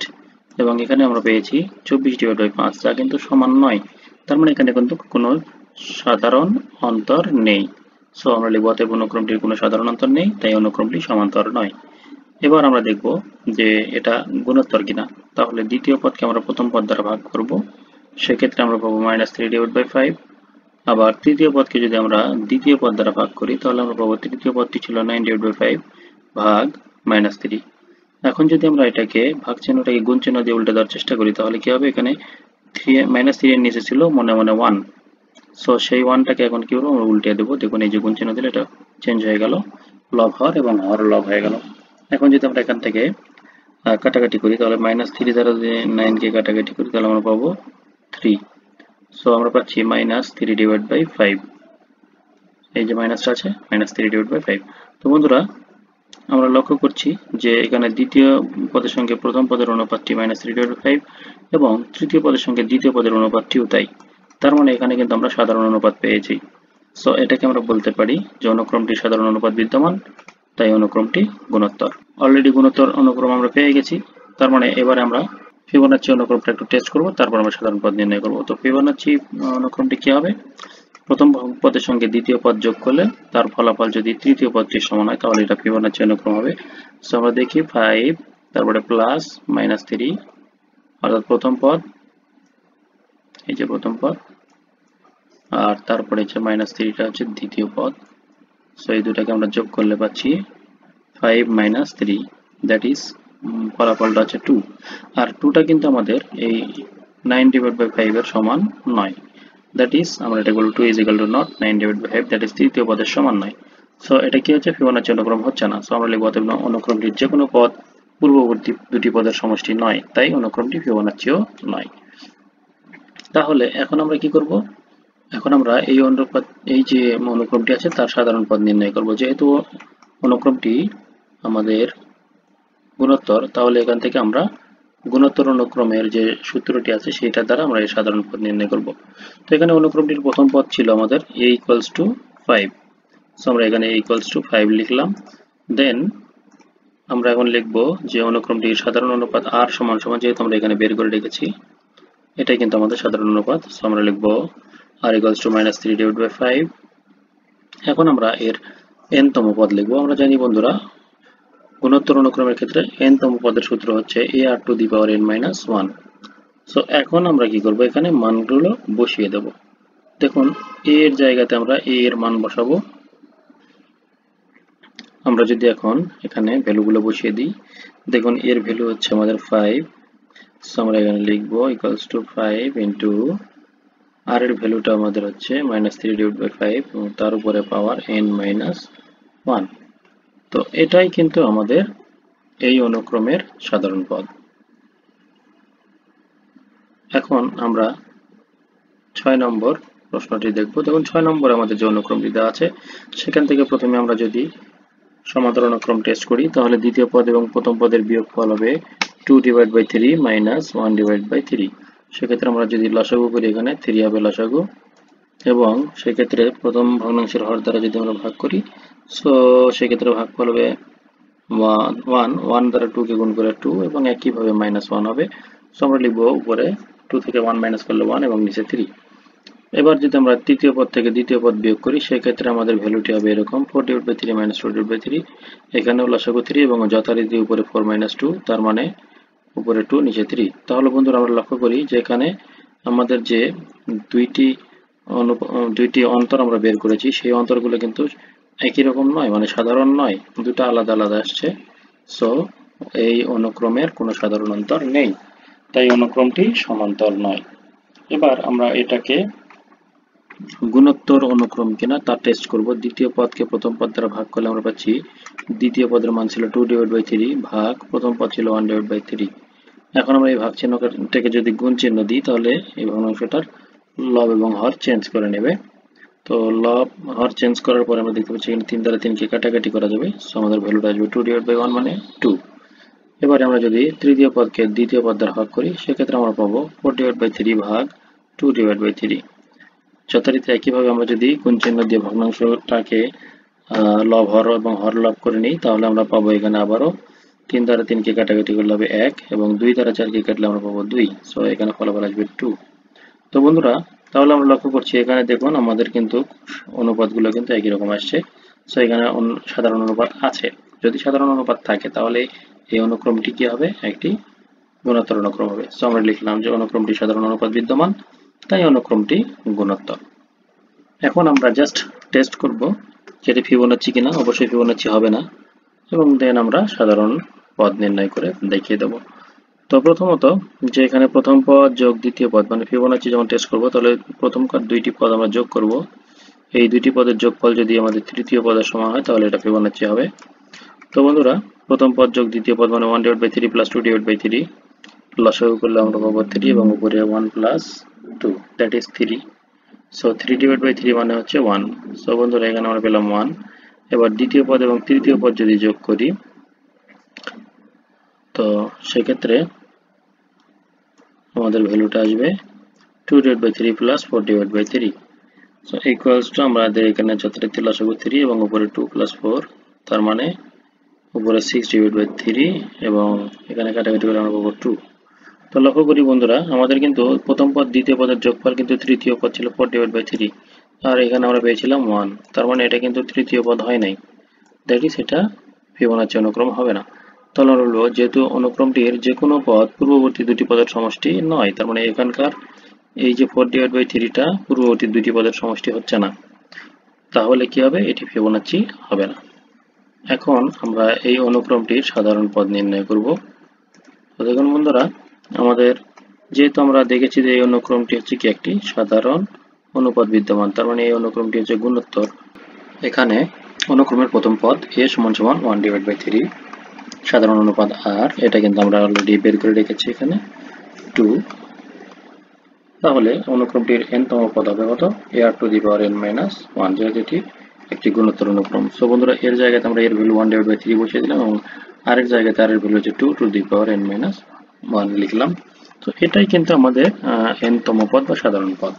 Speaker 1: এবং এখানে আমরা পেয়েছি 24/5, যা কিন্তু সমান নয়। তার মানে এখানে কিন্তু কোনো সাধারণ অন্তর নেই, সো আমরা লিখব অতএব অনুক্রমটির কোনো সাধারণ অন্তর নেই, তাই অনুক্রমটি সমান্তর নয়। এবার আমরা দেখব যে এটা গুণোত্তর কিনা। তাহলে দ্বিতীয় পদকে আমরা প্রথম পদ দ্বারা ভাগ করব, সেক্ষেত্রে আমরা পাবো -3/5। আবার তৃতীয় পদকে যদি আমরা দ্বিতীয় পদ দ্বারা ভাগ করি তাহলে আমরা পাবো তৃতীয় পদটি ছিল 9/5 ভাগ -3। এখন যদি আমরা এটাকে ভাগ চিহ্নটাকে গুণ চিহ্ন দিয়ে উল্টে দেওয়ার চেষ্টা করি তাহলে কি হবে, এখানে -3 এর নিচে ছিল মনে মনে 1, সো সেই 1টাকে এখন কি করবো, আমরা উল্টে দেবো। দেখুন এই যে গুণ চিহ্ন দিলে এটা চেঞ্জ হয়ে গেল, লব হর এবং হর লব হয়ে গেল। এখন যদি আমরা এখান থেকে কাটাকাটি করি তাহলে -3 দ্বারা যদি 9 কে কাটাকাটি করি তাহলে আমরা পাবো 3, সো আমরা পাচ্ছি -3/5। এই যে মাইনাসটা আছে, -3/5। তো বন্ধুরা, আমরা লক্ষ্য করছি যে এখানে দ্বিতীয় পদের সঙ্গে প্রথম পদের অনুপাতটি -3/5 এবং তৃতীয় পদের সঙ্গে দ্বিতীয় পদের অনুপাতটিও তাই। তার মানে এখানে কিন্তু আমরা সাধারণ অনুপাত পেয়েছি। সো এটাকে আমরা বলতে পারি যে অনুক্রমটি সাধারণ অনুপাত বিদ্যমান, তাই অনুক্রমটি গুণোত্তর। অলরেডি গুণোত্তর অনুক্রম আমরা পেয়ে গেছি। তার মানে এবারে আমরা ফিবোনাচ্চি অনুক্রমটা একটু টেস্ট করব, তারপর আমরা সাধারণ পদ নির্ণয় করব। তো ফিবোনাচ্চি অনুক্রমটি কি হবে, প্রথম পদের সঙ্গে দ্বিতীয় পদ যোগ করলে তার ফলাফল যদি তৃতীয় পদটির সমান হয় তাহলে এটা ফিবোনাচ্চি অনুক্রম হবে। সো আমরা দেখি 5, তারপরে প্লাস -3, অর্থাৎ প্রথম পদ, এই যে প্রথম পদ, আর তারপরে হচ্ছে -3টা হচ্ছে দ্বিতীয় পদ। সো এই দুটাকে আমরা যোগ করলে পাচ্ছি 5 - 3, দ্যাট ইজ ফলাফলটা হচ্ছে 2। আর 2টা কিন্তু আমাদের এই 9/5 এর সমান নয়, দ্যাট ইজ আমরা এটা বলবো 2 = not 9/5, দ্যাট ইজ তৃতীয় পদের সমান নয়। সো এটা কি হচ্ছে, ফিবোনাচ্চি অনুক্রম হচ্ছে না। সো আমরা লিখব অতএব অনুক্রমটির যে কোনো পদ পূর্ববর্তী দুটি পদের সমষ্টি নয়, তাই অনুক্রমটি ফিবোনাচ্চিও নয়। তাহলে এখন আমরা কি করব, এখন আমরা এই যে অনুক্রমটি আছে তার সাধারণ পদ নির্ণয় করব। যেহেতু অনুক্রমটি আমাদের গুণোত্তর, তাহলে এখান থেকে আমরা গুণোত্তর অনুক্রমের যে সূত্রটি আছে সেটা দ্বারা আমরা এই সাধারণ পদ নির্ণয় করব। তো এখানে অনুক্রমটির প্রথম পদ ছিল আমাদের a = 5, সো আমরা এখানে a = 5 লিখলাম। দেন আমরা এখন লিখব যে অনুক্রমটির সাধারণ অনুপাত r = যেহেতু আমরা এখানে বের করে রেখেছি, এটাই কিন্তু আমাদের সাধারণ অনুপাত, সো আমরা লিখব r = -3/5। এখন আমরা এর n তম পদ লিখব। আমরা জানি বন্ধুরা, গুণোত্তর অনুক্রমের ক্ষেত্রে n তম পদের সূত্র হচ্ছে ar⁴n - 1। সো এখন আমরা কি করব, এখানে মানগুলো বসিয়ে দেব। দেখুন a এর জায়গাতে আমরা a এর মান বসাবো। আমরা যদি এখন এখানে ভ্যালুগুলো বসিয়ে দিই, দেখুন এর ভ্যালু হচ্ছে আমাদের 5, সো আমরা এখানে লিখব = 5 * r এর ভ্যালুটা আমাদের হচ্ছে -3/5 এবং তার উপরে পাওয়ার n-1। তো এটাই কিন্তু আমাদের এই অনুক্রমের সাধারণ পদ। এখন আমরা 6 নম্বর প্রশ্নটি দেখব। দেখুন 6 নম্বরে আমাদের যে অনুক্রমটি দেওয়া আছে সেখান থেকে প্রথমে আমরা যদি সমান্তর অনুক্রম টেস্ট করি তাহলে দ্বিতীয় পদ এবং প্রথম পদের বিয়োগফল হবে 2 divide by 3 minus 1 divide by 3। সেক্ষেত্রে আমরা যদি লসাগু করি এখানে 3 হবে লসাগু, এবং সেক্ষেত্রে প্রথম ভগ্নাংশের হর দ্বারা যদি আমরা ভাগ করি, সো সেক্ষেত্রে ভাগফল হবে 1 দ্বারা 2 কে গুণ করে 2, এবং একইভাবে -1 হবে। সো আমরা লিখবো উপরে 2 থেকে 1 মাইনাস করলে 1 এবং নিচে 3। এবার যদি আমরা তৃতীয় পদ থেকে দ্বিতীয় পদ বিয়োগ করি, সেক্ষেত্রে আমাদের ভ্যালুটি হবে এরকম 4 divide by 3 minus 4 divide by 3। এখানেও লসাগু 3 এবং যথারীতি উপরে 4 মাইনাস 2, তার মানে উপরে 2 নিচে 3। তাহলে বন্ধুরা আমরা লক্ষ্য করি যে এখানে আমাদের যে দুইটি অন্তর আমরা বের করেছি, সেই অন্তরগুলো কিন্তু একই রকম নয়, মানে সাধারণ নয়, দুটো আলাদা আলাদা আসছে। সো এই অনুক্রমের কোনো সাধারণ অন্তর নেই, তাই অনুক্রমটি সমান্তর নয়। এবার আমরা এটাকে গুণোত্তর অনুক্রম কিনা তা টেস্ট করব। দ্বিতীয় পদকে প্রথম পদ দ্বারা ভাগ করলে আমরা পাচ্ছি দ্বিতীয় পদের মান ছিল 2 ডিভাইড বাই 3 ভাগ প্রথম পদ ছিল 1 ডিভাইড বাই 3। এখন আমরা এই ভাগ চিহ্নটাকে যদি গুণ চিহ্ন দিই, তাহলে এই ভগ্নাংশটার লব এবং হর চেঞ্জ করে নেবে। তো লব হর চেঞ্জ করার পরে আমরা দেখতে পাচ্ছি এখানে 3 দ্বারা 3 কে কাটাকাটি করা যাবে। সো আমাদের ভ্যালুটা আসবে 2 ডিভাইড বাই 1 মানে 2। এবারে আমরা যদি তৃতীয় পদকে দ্বিতীয় পদ দ্বারা ভাগ করি, সেক্ষেত্রে আমরা পাবো 4 ডিভাইড বাই 3 ভাগ 2 ডিভাইড বাই 3। যথারীতি একইভাবে আমরা যদি গুণ চিহ্ন দিয়ে ভগ্নাংশটাকে লব হর এবং হর লব করে নিই, তাহলে আমরা পাবো এখানে আবারও 3 দ্বারা 3 কে কাটাকাটি করলে হবে 1, এবং 2 দ্বারা 4 কে কাটলে আমরা পাবো 2। সো এখানে ফলাফল আসবে 2। তো বন্ধুরা, তাহলে আমরা লক্ষ্য করছি এখানে দেখুন আমাদের কিন্তু অনুপাতগুলো কিন্তু একই রকম আসছে। সো এখানে সাধারণ অনুপাত আছে। যদি সাধারণ অনুপাত থাকে, তাহলে এই অনুক্রমটি কি হবে? একটি গুণোত্তর অনুক্রম হবে। সো আমরা লিখলাম যে অনুক্রমটি সাধারণ অনুপাত বিদ্যমান, তাই অনুক্রমটি গুণোত্তর। এখন আমরা জাস্ট টেস্ট করব যেটি ফিবোনাচ্চি কিনা। অবশ্যই ফিবোনাচ্চি হবে না, এবং দেন আমরা সাধারণ পদ নির্ণয় করে দেখিয়ে দেব। তো প্রথমত, যে এখানে প্রথম পদ যোগ দ্বিতীয় পদ, মানে ফিবোনাচ্চি যখন টেস্ট করব, তাহলে প্রথম দুইটি পদ আমরা যোগ করব। এই দুইটি পদের যোগফল যদি আমাদের তৃতীয় পদের সমান হয়, তাহলে এটা ফিবোনাচ্চি হবে। তো বন্ধুরা, প্রথম পদ যোগ দ্বিতীয় পদ মানে 1 divide by 3 plus 2 divide by 3, লসাগু করলে আমরা পাবো 3 এবং উপরে 1 plus 2, that is 3। So 3 divide by 3 মানে হচ্ছে 1। সো বন্ধুরা, এখানে আমরা পেলাম 1। এবার দ্বিতীয় পদ এবং তৃতীয় পদ যদি যোগ করি, তো সেক্ষেত্রে আমাদের ভ্যালুটা আসবে 2 divide by 3 plus 4 divide by 3। So equals to আমাদের এখানে যথারীতি লসাগু 3 এবং উপরে 2 প্লাস 4, তার মানে উপরে 6 ডিভাইড বাই 3, এবং এখানে কাটাকাটি করে আমরা পাবো 2। তো লক্ষ্য করি বন্ধুরা, আমাদের কিন্তু প্রথম পদ দ্বিতীয় পদের যোগফল কিন্তু তৃতীয় পদ ছিল 4 ডিভাইড বাই 3, আর এখানে আমরা পেয়েছিলাম 1। তার মানে এটা কিন্তু তৃতীয় পদ হয় নাই, দ্যাট ইজ এটা ফিবোনাচ্চি অনুক্রম হবে না। তাহলে আমরা বলবো যেহেতু অনুক্রমটির যে কোনো পদ পূর্ববর্তী দুটি পদের সমষ্টি নয়, তার মানে এখানকার এই যে 4 ডিভাইড বাই 3টা পূর্ববর্তী দুটি পদের সমষ্টি হচ্ছে না, তাহলে কি হবে? এটি ফিবোনাচ্চি হবে না। এখন আমরা এই অনুক্রমটির সাধারণ পদ নির্ণয় করব। তো দেখুন বন্ধুরা, আমাদের যেহেতু আমরা দেখেছি যে এই অনুক্রমটি হচ্ছে কি একটি সাধারণ অনুপাত বিদ্যমান, তার মানে এই অনুক্রমটি হচ্ছে গুণোত্তর। এখানে অনুক্রমের প্রথম পদ a সমান সমান 1 ডিভাইড বাই 3 সাধারণ অনুপাত, আর এটা কিন্তু আমরা অলরেডি বের করে রেখেছি এখানে 2। তাহলে অনুক্রমটির n তম পদ হবে কত? a to the power n minus 1, যেহেতু এটি একটি গুণোত্তর অনুক্রম। সো বন্ধুরা, এর জায়গাতে আমরা এর ভ্যালু 1 ডিভাইড বাই 3 বসিয়ে দিলাম, এবং আরেক জায়গাতে আর এর ভ্যালু হচ্ছে 2 two the power n minus 1 লিখলাম। তো এটাই কিন্তু আমাদের n তম পদ বা সাধারণ পদ।